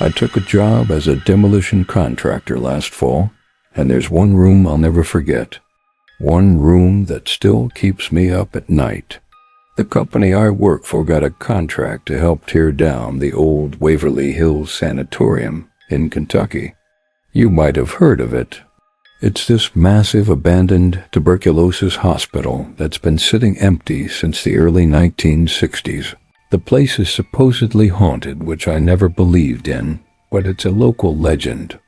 I took a job as a demolition contractor last fall, and there's one room I'll never forget. One room that still keeps me up at night. The company I work for got a contract to help tear down the old Waverly Hills Sanatorium in Kentucky. You might have heard of it. It's this massive abandoned tuberculosis hospital that's been sitting empty since the early 1960s. The place is supposedly haunted, which I never believed in, but it's a local legend.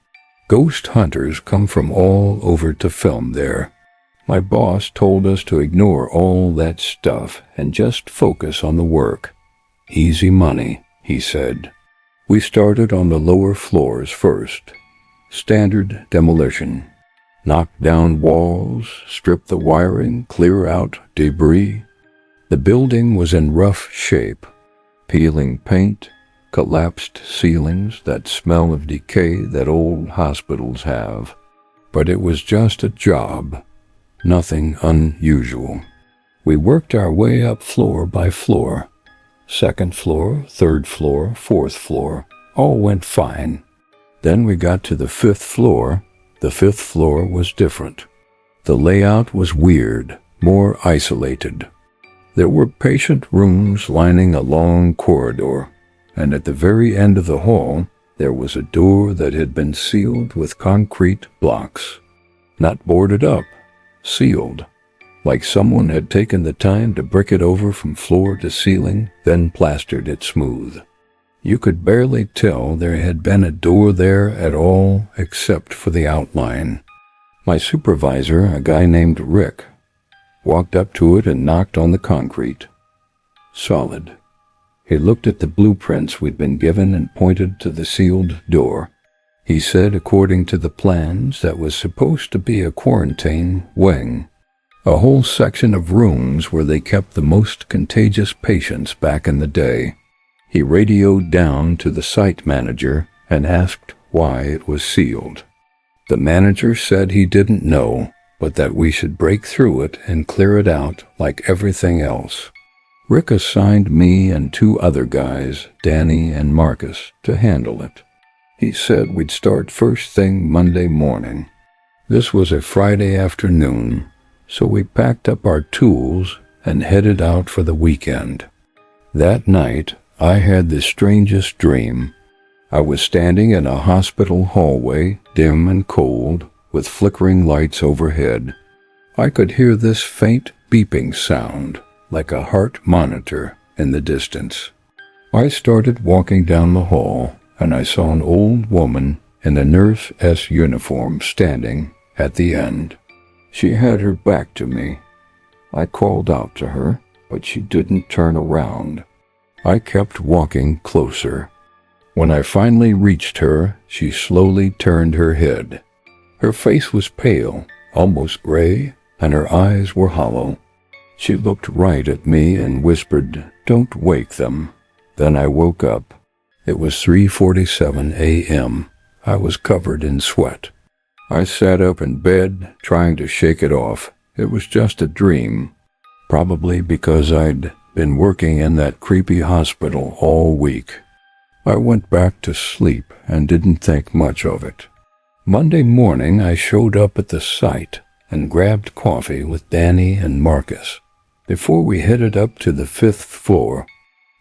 Ghost hunters come from all over to film there. My boss told us to ignore all that stuff and just focus on the work. Easy money, he said. We started on the lower floors first. Standard demolition. Knock down walls, strip the wiring, clear out debris. The building was in rough shape. Peeling paint, collapsed ceilings, that smell of decay that old hospitals have. But it was just a job. Nothing unusual. We worked our way up floor by floor. Second floor, third floor, fourth floor. All went fine. Then we got to the fifth floor. The fifth floor was different. The layout was weird, more isolated. There were patient rooms lining a long corridor, and at the very end of the hall, there was a door that had been sealed with concrete blocks. Not boarded up. Sealed, like someone had taken the time to brick it over from floor to ceiling, then plastered it smooth. You could barely tell there had been a door there at all except for the outline. My supervisor, a guy named Rick, walked up to it and knocked on the concrete. Solid. He looked at the blueprints we'd been given and pointed to the sealed door. He said, according to the plans, that was supposed to be a quarantine wing, a whole section of rooms where they kept the most contagious patients back in the day. He radioed down to the site manager and asked why it was sealed. The manager said he didn't know, but that we should break through it and clear it out like everything else. Rick assigned me and two other guys, Danny and Marcus, to handle it. He said we'd start first thing Monday morning. This was a Friday afternoon, so we packed up our tools and headed out for the weekend. That night, I had the strangest dream. I was standing in a hospital hallway, dim and cold, with flickering lights overhead. I could hear this faint beeping sound, like a heart monitor, in the distance. I started walking down the hall, and I saw an old woman in a nurse-esque uniform standing at the end. She had her back to me. I called out to her, but she didn't turn around. I kept walking closer. When I finally reached her, she slowly turned her head. Her face was pale, almost gray, and her eyes were hollow. She looked right at me and whispered, "Don't wake them." Then I woke up. It was 3:47 a.m. I was covered in sweat. I sat up in bed, trying to shake it off. It was just a dream. Probably because I'd been working in that creepy hospital all week. I went back to sleep and didn't think much of it. Monday morning, I showed up at the site and grabbed coffee with Danny and Marcus. Before we headed up to the fifth floor,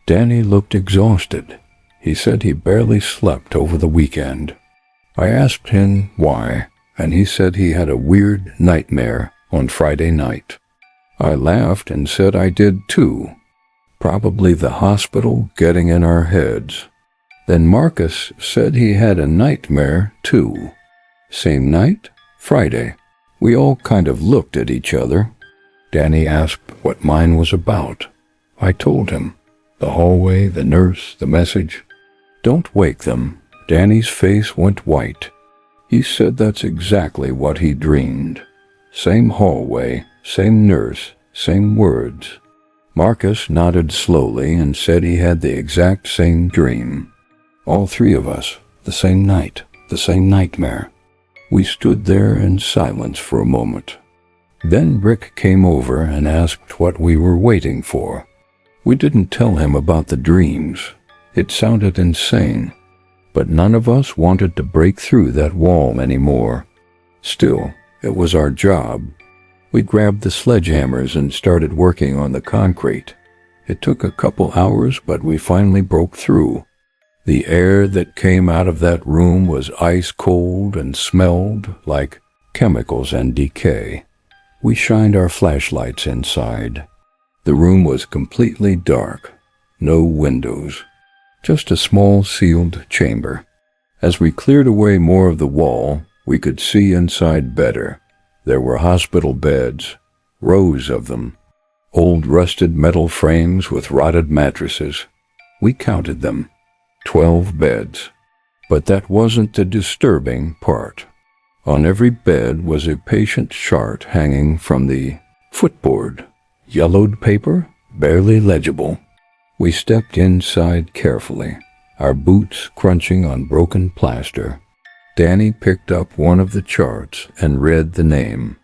Danny looked exhausted. He said he barely slept over the weekend. I asked him why, and he said he had a weird nightmare on Friday night. I laughed and said I did too. Probably the hospital getting in our heads. Then Marcus said he had a nightmare too. Same night? Friday. We all kind of looked at each other. Danny asked what mine was about. I told him. The hallway, the nurse, the message. "Don't wake them." Danny's face went white. He said that's exactly what he dreamed. Same hallway, same nurse, same words. Marcus nodded slowly and said he had the exact same dream. All three of us, the same night, the same nightmare. We stood there in silence for a moment. Then Rick came over and asked what we were waiting for. We didn't tell him about the dreams. It sounded insane. but none of us wanted to break through that wall anymore. Still, it was our job. We grabbed the sledgehammers and started working on the concrete. It took a couple hours, but we finally broke through. The air that came out of that room was ice cold and smelled like chemicals and decay. We shined our flashlights inside. The room was completely dark, no windows, just a small sealed chamber. As we cleared away more of the wall, we could see inside better. There were hospital beds, rows of them, old rusted metal frames with rotted mattresses. We counted them, 12 beds. But that wasn't the disturbing part. On every bed was a patient chart hanging from the footboard, yellowed paper, barely legible. We stepped inside carefully, our boots crunching on broken plaster. Danny picked up one of the charts and read the name.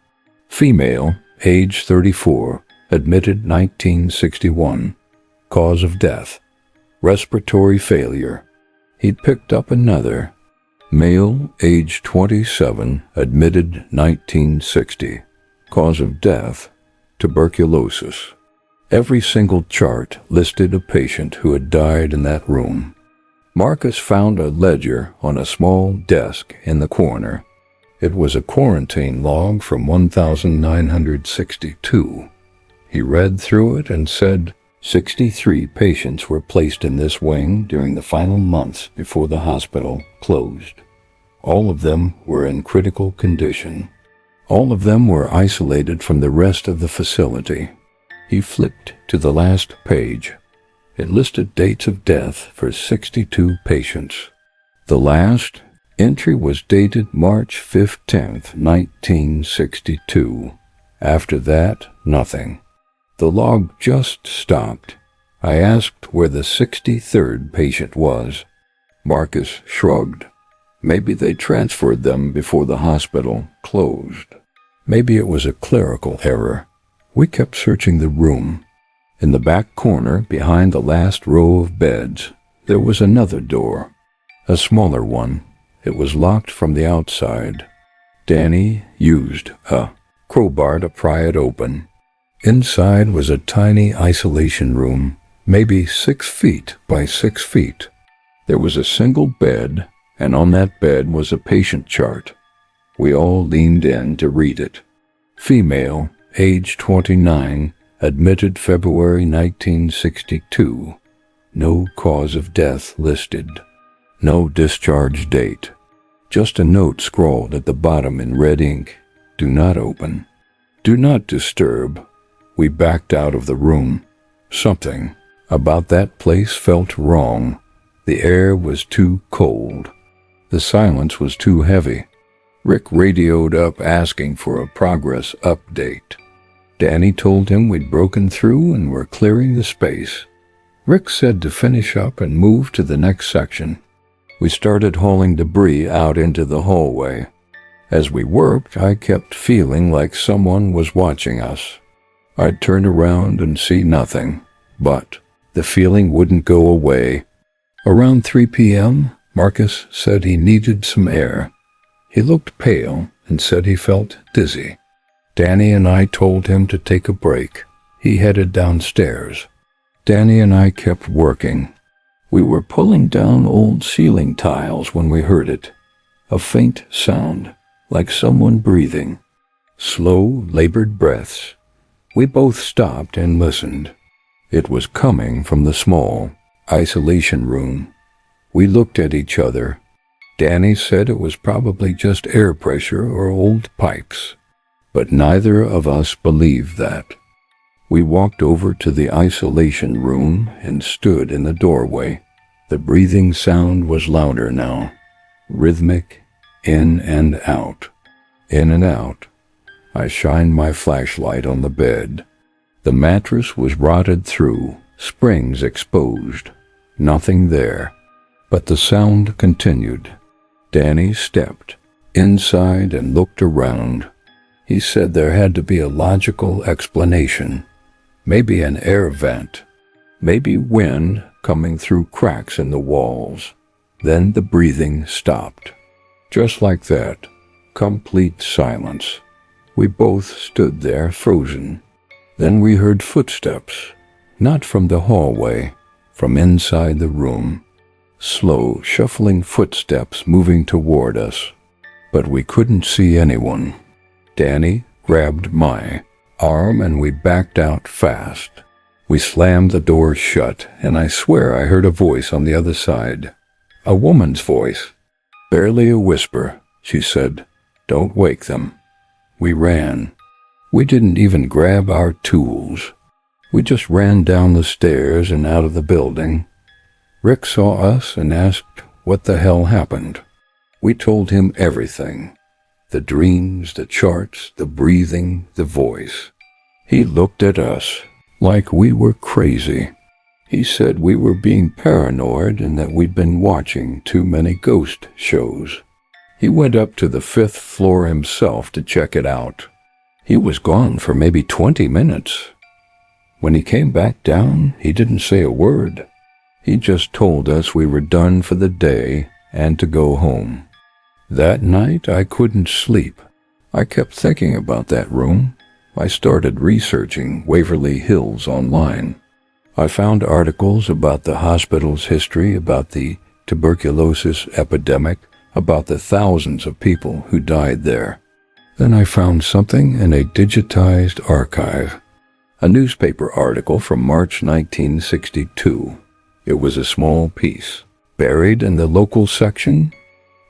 Female, age 34, admitted 1961. Cause of death, respiratory failure. He'd picked up another. Male, age 27, admitted 1960. Cause of death, tuberculosis. Every single chart listed a patient who had died in that room. Marcus found a ledger on a small desk in the corner. It was a quarantine log from 1962. He read through it and said 63 patients were placed in this wing during the final months before the hospital closed. All of them were in critical condition. All of them were isolated from the rest of the facility. He flipped to the last page. It listed dates of death for 62 patients. The last entry was dated March 15th, 1962. After that, nothing. The log just stopped. I asked where the 63rd patient was. Marcus shrugged. Maybe they transferred them before the hospital closed. Maybe it was a clerical error. We kept searching the room. In the back corner, behind the last row of beds, there was another door, a smaller one. It was locked from the outside. Danny used a crowbar to pry it open. Inside was a tiny isolation room, maybe 6 feet by 6 feet. There was a single bed, and on that bed was a patient chart. We all leaned in to read it. Female, age 29, admitted February 1962. No cause of death listed. No discharge date. Just a note scrawled at the bottom in red ink. Do not open. Do not disturb. We backed out of the room. Something about that place felt wrong. The air was too cold. The silence was too heavy. Rick radioed up asking for a progress update. Danny told him we'd broken through and were clearing the space. Rick said to finish up and move to the next section. We started hauling debris out into the hallway. As we worked, I kept feeling like someone was watching us. I'd turn around and see nothing, but the feeling wouldn't go away. Around 3 p.m., Marcus said he needed some air. He looked pale and said he felt dizzy. Danny and I told him to take a break. He headed downstairs. Danny and I kept working. We were pulling down old ceiling tiles when we heard it. A faint sound, like someone breathing. Slow, labored breaths. We both stopped and listened. It was coming from the small isolation room. We looked at each other. Danny said it was probably just air pressure or old pipes, but neither of us believed that. We walked over to the isolation room and stood in the doorway. The breathing sound was louder now, rhythmic, in and out, in and out. I shined my flashlight on the bed. The mattress was rotted through, springs exposed, nothing there. But the sound continued. Danny stepped inside and looked around. He said there had to be a logical explanation. Maybe an air vent. Maybe wind coming through cracks in the walls. Then the breathing stopped. Just like that, complete silence. We both stood there, frozen. Then we heard footsteps, not from the hallway, from inside the room. Slow, shuffling footsteps moving toward us. But we couldn't see anyone. Danny grabbed my arm and we backed out fast. We slammed the door shut, and I swear I heard a voice on the other side. A woman's voice. Barely a whisper. She said, "Don't wake them." We ran. We didn't even grab our tools. We just ran down the stairs and out of the building. Rick saw us and asked what the hell happened. We told him everything. The dreams, the charts, the breathing, the voice. He looked at us like we were crazy. He said we were being paranoid and that we'd been watching too many ghost shows. He went up to the 5th floor himself to check it out. He was gone for maybe 20 minutes. When he came back down, he didn't say a word. He just told us we were done for the day and to go home. That night, I couldn't sleep. I kept thinking about that room. I started researching Waverly Hills online. I found articles about the hospital's history, about the tuberculosis epidemic, about the thousands of people who died there. Then I found something in a digitized archive, a newspaper article from March 1962. It was a small piece. Buried in the local section,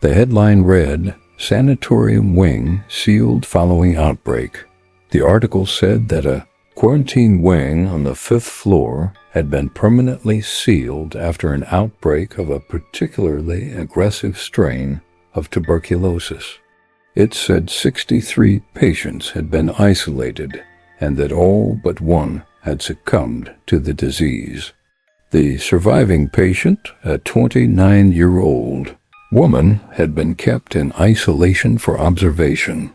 the headline read, "Sanatorium Wing Sealed Following Outbreak." The article said that a quarantine wing on the 5th floor had been permanently sealed after an outbreak of a particularly aggressive strain of tuberculosis. It said 63 patients had been isolated and that all but one had succumbed to the disease. The surviving patient, a 29-year-old woman, had been kept in isolation for observation.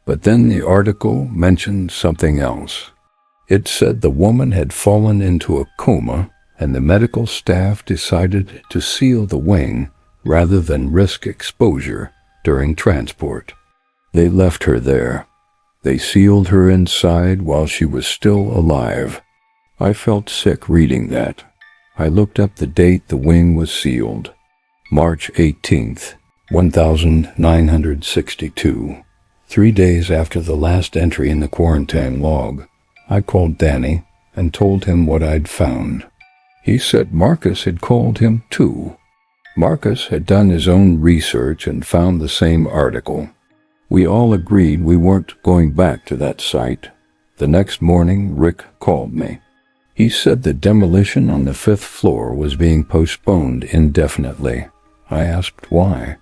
But then the article mentioned something else. It said the woman had fallen into a coma and the medical staff decided to seal the wing rather than risk exposure during transport. They left her there. They sealed her inside while she was still alive. I felt sick reading that. I looked up the date the wing was sealed. March 18th, 1962. 3 days after the last entry in the quarantine log, I called Danny and told him what I'd found. He said Marcus had called him too. Marcus had done his own research and found the same article. We all agreed we weren't going back to that site. The next morning, Rick called me. He said the demolition on the 5th floor was being postponed indefinitely. I asked why.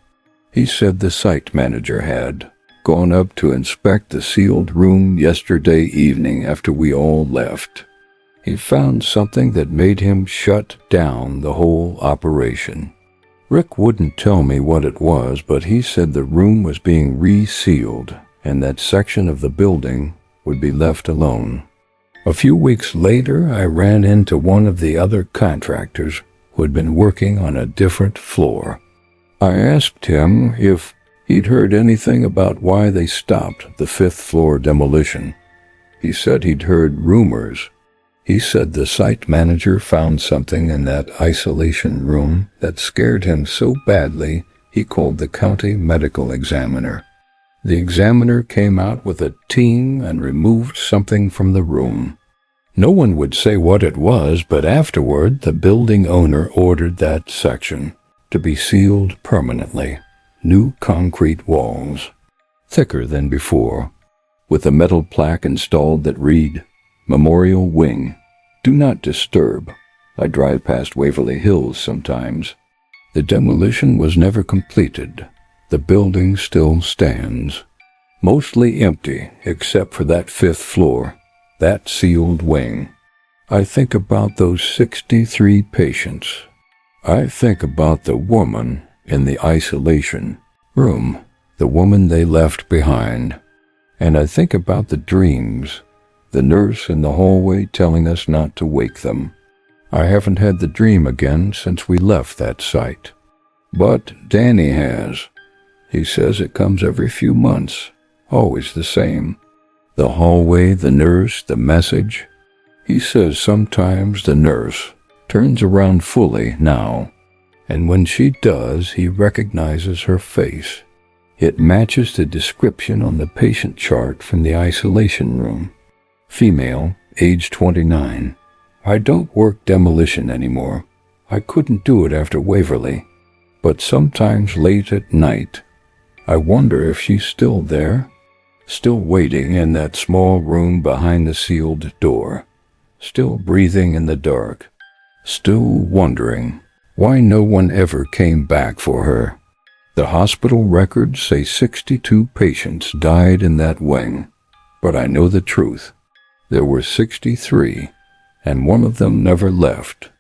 He said the site manager had gone up to inspect the sealed room yesterday evening after we all left. He found something that made him shut down the whole operation. Rick wouldn't tell me what it was, but he said the room was being resealed and that section of the building would be left alone. A few weeks later, I ran into one of the other contractors who had been working on a different floor. I asked him if he'd heard anything about why they stopped the 5th floor demolition. He said he'd heard rumors. He said the site manager found something in that isolation room that scared him so badly he called the county medical examiner. The examiner came out with a team and removed something from the room. No one would say what it was, but afterward the building owner ordered that section to be sealed permanently. New concrete walls, thicker than before, with a metal plaque installed that read, "Memorial Wing. Do not disturb." I drive past Waverly Hills sometimes. The demolition was never completed. The building still stands, mostly empty except for that 5th floor, that sealed wing. I think about those 63 patients. I think about the woman in the isolation room, the woman they left behind. And I think about the dreams, the nurse in the hallway telling us not to wake them. I haven't had the dream again since we left that site. But Danny has. He says it comes every few months, always the same. The hallway, the nurse, the message. He says sometimes the nurse turns around fully now, and when she does, he recognizes her face. It matches the description on the patient chart from the isolation room. Female, age 29. I don't work demolition anymore. I couldn't do it after Waverly. But sometimes late at night, I wonder if she's still there, still waiting in that small room behind the sealed door, still breathing in the dark, still wondering why no one ever came back for her. The hospital records say 62 patients died in that wing, but I know the truth. There were 63, and one of them never left.